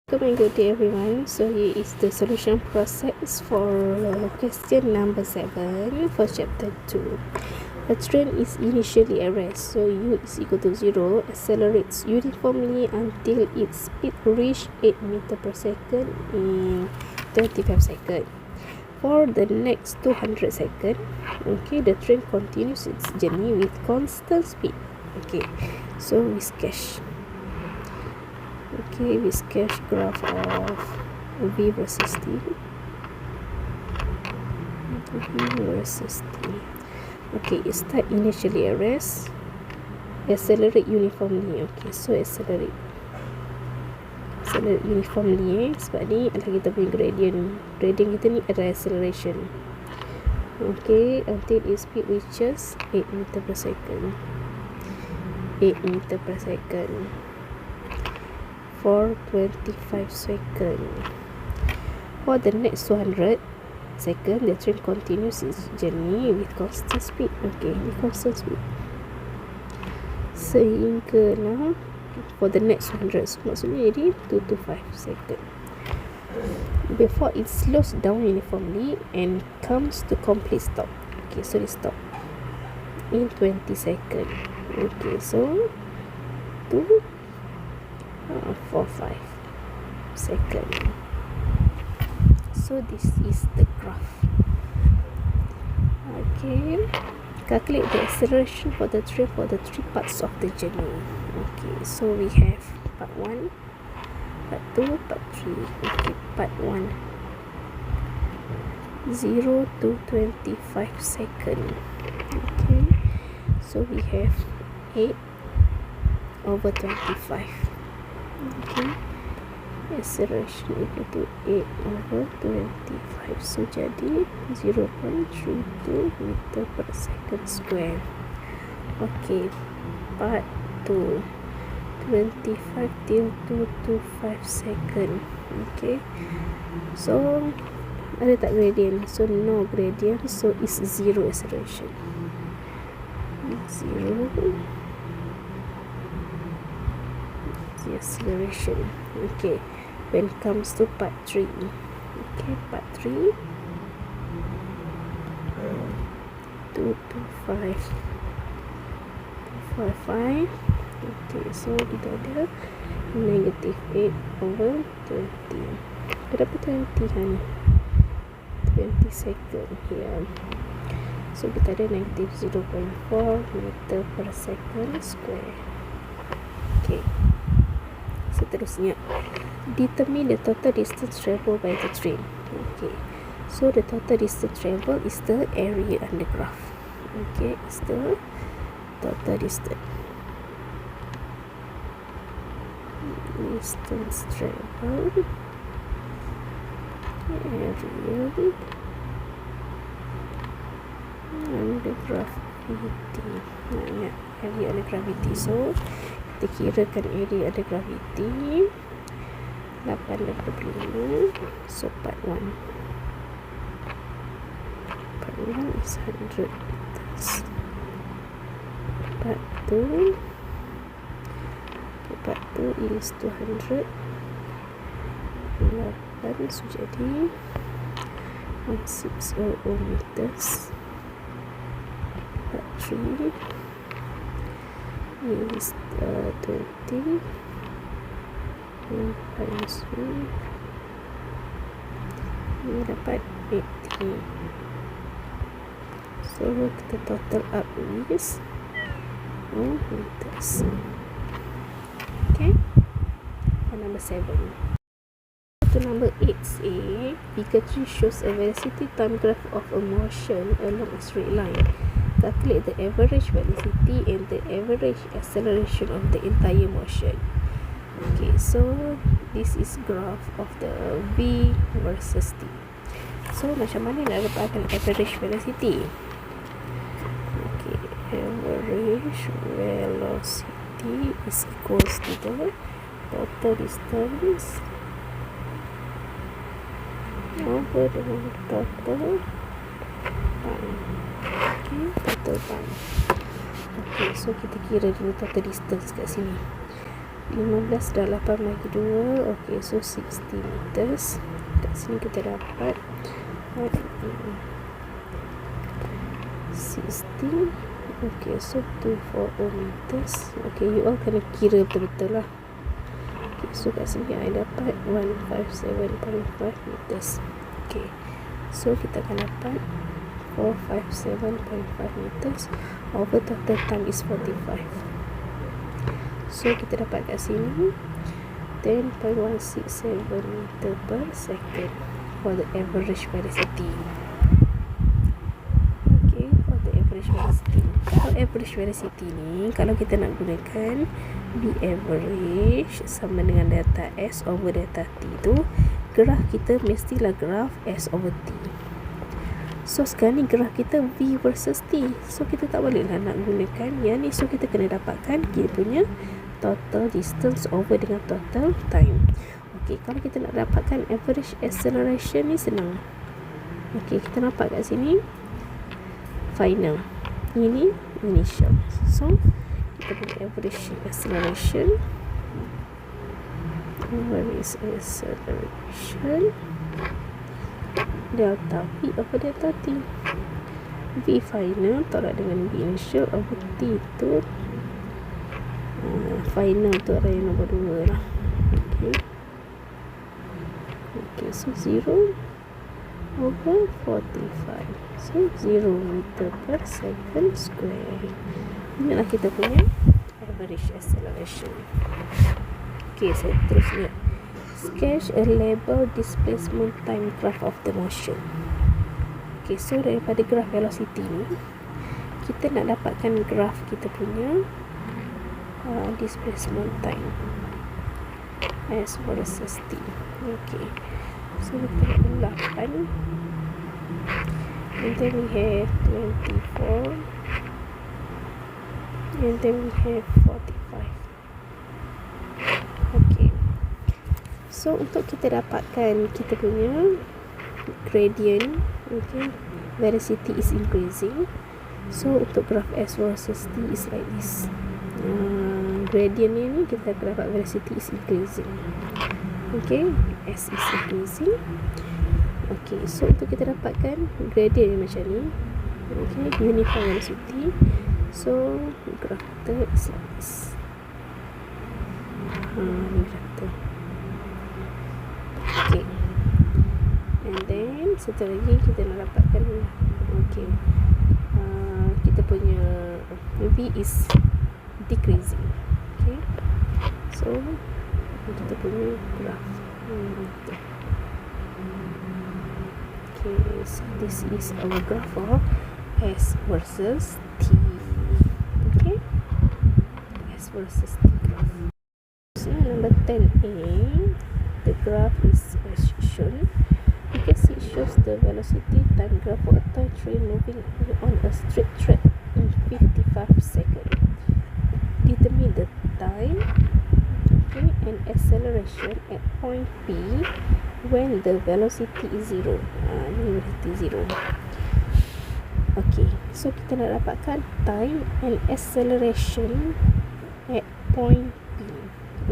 Good day everyone. So here is the solution process for question number 7 for chapter 2. A train is initially at rest, so u is equal to 0, accelerates uniformly until its speed reach 8 meters per second in 25 seconds. For the next 200 seconds, the train continues its journey with constant speed. So we sketch. We sketch graph of V versus T. It start initially at rest, accelerate uniformly. So accelerate uniformly sebab ni adalah kita punya gradient kita ni adalah acceleration. Until its speed reaches 8 meters per second. For 25 seconds. For the next 200 seconds, the train continues its journey with constant speed. With constant speed. Sehinggalah for the next 200, maksudnya jadi 2 to 5 seconds. Before it slows down uniformly and comes to complete stop. So it stop in 20 seconds. So 2 4 5 seconds. So this is the graph. Calculate the acceleration for the train for the 3 parts of the journey. So we have part 1, part 2, part 3. Part 1, 0 to 25 seconds. So we have 8 over 25. Acceleration equal to 8 over 25. So jadi 0.32 meter per second square. Part 2, 25 till 2 to 5 second. So ada tak gradient? So no gradient, so it's 0 acceleration. 0 acceleration. When it comes to part 3. Part 3, 2 to 5. 5. So kita ada negative 8 over 20. Berapa 20 kan? 20 second here. So kita ada negative 0.4 meter per second square. Seterusnya, determine the total distance traveled by the train. So the total distance traveled is the area on the graph. It's the total distance. Distance traveled, area on the gravity. Area on the gravity. So kita kirakan area ada gravity 8.5. So part 1 is 100 meters. Part 2 is 200. 8 so jadi 1600 meters. Part 3 is 20 minus 1. Ini dapat 80. So kita total up is 1 meters. Number 7. To number 8A, figure 3 shows a velocity time graph of a motion along a straight line. Calculate the average velocity and the average acceleration of the entire motion. So this is graph of the V versus T. So macam mana nak dapatkan average velocity? Average velocity is equals to the total distance over the total time. Total time. So kita kira dulu total distance kat sini. 15 dah 8 bagi 2. Okay, so 60 meters. Kat sini kita dapat 60. Okay, so 240 meters. Okay, you all kena kira betul-betul lah. Okay, so kat sini I dapat 157.5 meters. Okay, so kita akan dapat 457.5 meters over total time is 45. So kita dapat kat sini 10.167 meter per second for the average velocity. Okay, for the average velocity. Kalau average velocity ni, kalau kita nak gunakan V average sama dengan delta S over delta T tu, graf kita mestilah graf S over T. So sekarang ni graf kita V versus T. So kita tak boleh lah nak gunakan yang ni. So kita kena dapatkan kita punya total distance over dengan total time. Okay, kalau kita nak dapatkan average acceleration ni senang. Okay, kita nampak kat sini final, ini initial. So kita punya average acceleration, average acceleration delta V over delta T. V final tolak dengan V initial over T tu final tu adalah yang nombor 2 lah. Okay, so 0 over 45. So 0 meter per second square. Inilah kita punya average acceleration. Okay, saya terus lihat. Sketch a label displacement time graph of the motion. Okay, so daripada graph velocity ni, kita nak dapatkan graph kita punya displacement time S versus T. Okay, so kita nak 8 and then we have 24 and then we have 45. Okay, so untuk kita dapatkan kita punya gradient, okay, velocity is increasing. So untuk graph S versus T is like this. Gradient ni kita akan dapat velocity is increasing. Okay, S is increasing. Okay, so untuk kita dapatkan gradient yang macam ni, okay, uniform velocity, so graph kita is like this. Ni graph kita. Okay, and then satu lagi kita nak dapatkan, okay, kita punya V is decreasing. Okay, so kita punya graph. Okay, so this is our graph of S versus T. Okay, S versus T graph. So number 10A, the graph is as shown. You can see it shows the velocity time graph for a toy train moving on a straight track in 55 seconds. Determine the time, okay, and acceleration at point P when the velocity is 0. Ni velocity 0. Okay, so kita nak dapatkan time and acceleration at point P.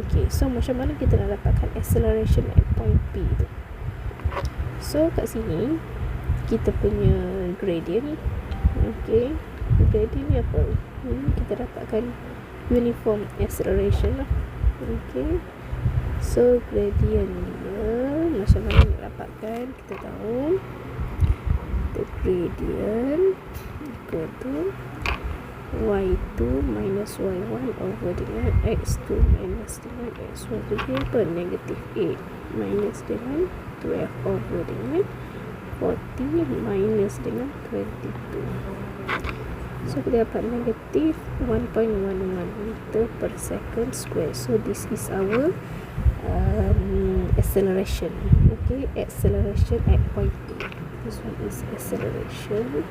Okay, so macam mana kita nak dapatkan acceleration at point P tu? So kat sini kita punya gradient. Okay, gradient ni apa? Ini kita dapatkan uniform acceleration lah. Okay, so gradient dia macam mana nak dapatkan? Kita tahu the gradient equal to y2 minus y1 over dengan x2 minus dengan x1. Jadi apa? Negative 8 minus dengan 12 over dengan 40 minus dengan 22. So kita dapat negative 1.11 meter per second square. So this is our acceleration. Okay, acceleration at point P. This one is acceleration.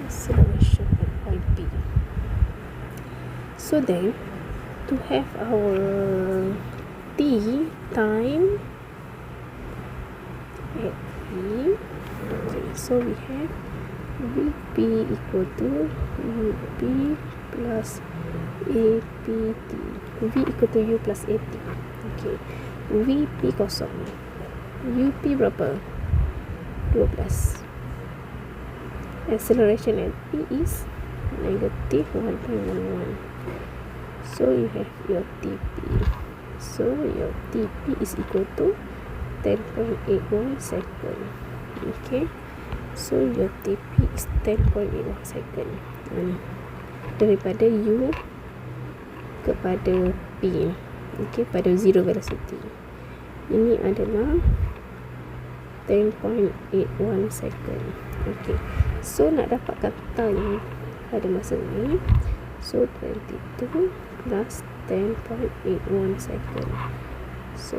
Acceleration at point P. So then, to have our T time at P, okay, so we have VP equal to UP plus APT. V equal to U plus AT. Okay. VP kosong. UP berapa? 12. Acceleration at P is negative 1.11. So you have your TP. So your TP is equal to 10.81 second. Okay. So your TP is 10.81 second. Daripada U kepada P. Okay, pada zero velocity. Ini adalah 10.81 second. Okay. So nak dapatkan time pada masa ni, so 22 plus 10.81 second. So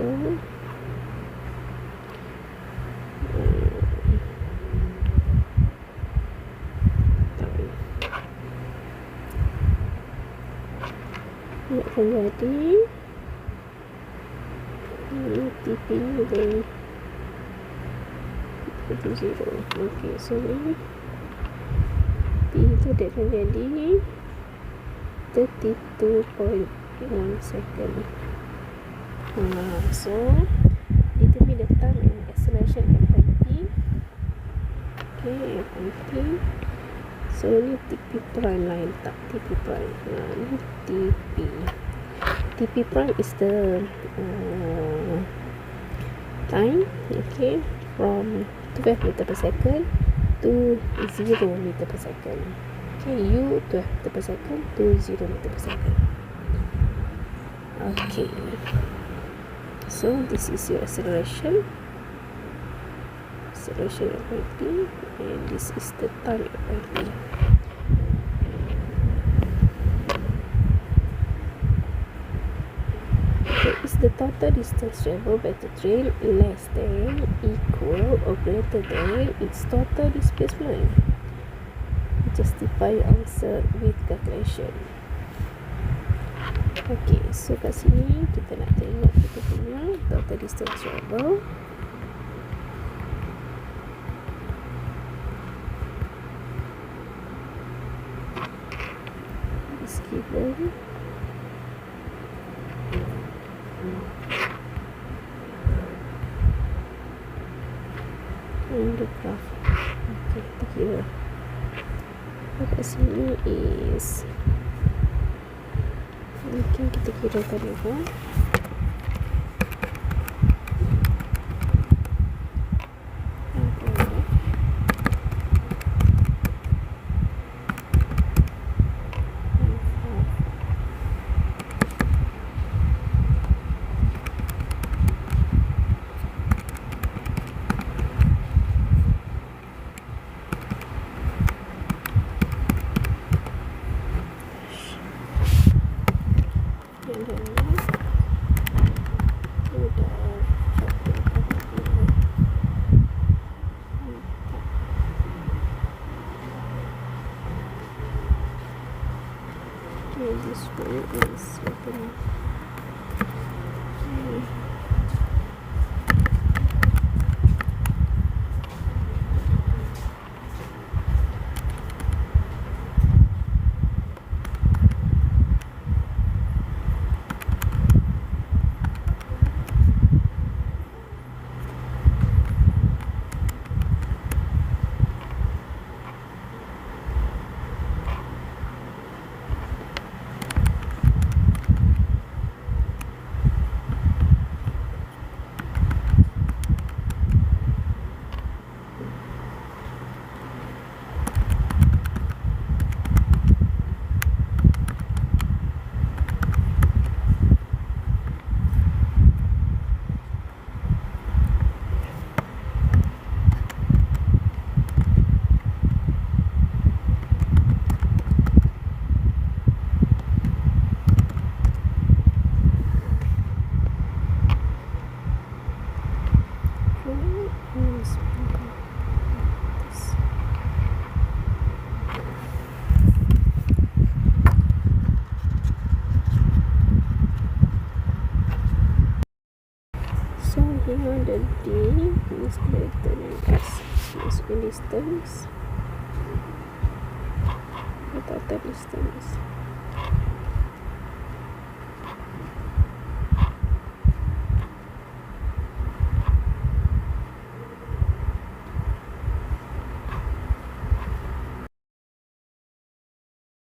ini akan jadi TP ni dari 0. Okay, so ni P tu dia akan jadi 32.1 second. So determine the time and acceleration FIP. Okay, FIP. So ni TP prime lah yang letak TP prime. Ni TP. TP prime is the time, okay, from 12 meter per second to 0 meter per second. Okay, U 12 meter per second to 0 meter per second. Okay, so this is your acceleration FIP, and this is the time FIP. Is the total distance traveled by the train less than, equal or greater than its total displacement? Justify your answer with calculation. Okay, so kat sini kita nak tengok kita punya total distance travel. Is given in the graph. Okay, kita kira kat sini is, mungkin kita kira tadi kan, this one is open. So here the D is greater than S. Masukkan distance distance.